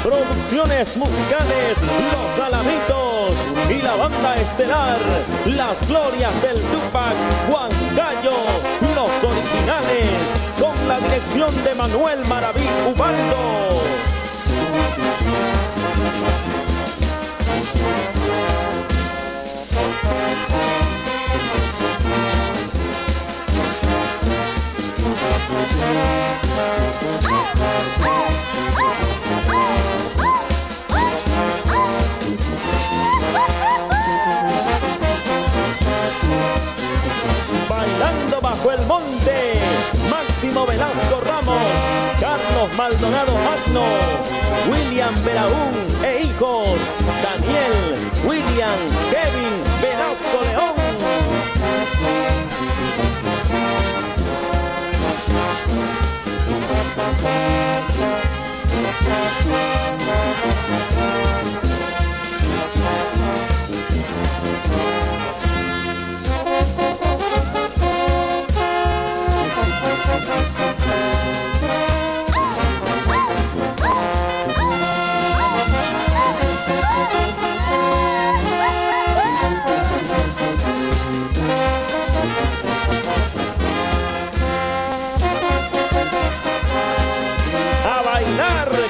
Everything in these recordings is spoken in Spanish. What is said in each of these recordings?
Producciones musicales Los Alamitos y la banda estelar Las Glorias del Tupac, Juan Gallo, los originales, con la dirección de Manuel Maraví Ubaldo. Bailando bajo el monte, Máximo Velasco Ramos, Carlos Maldonado Magno, William Belaún e hijos, Daniel, William, Kevin Velasco León.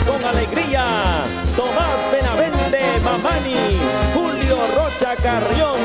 Con alegría, Tomás Benavente Mamani, Julio Rocha Carrión,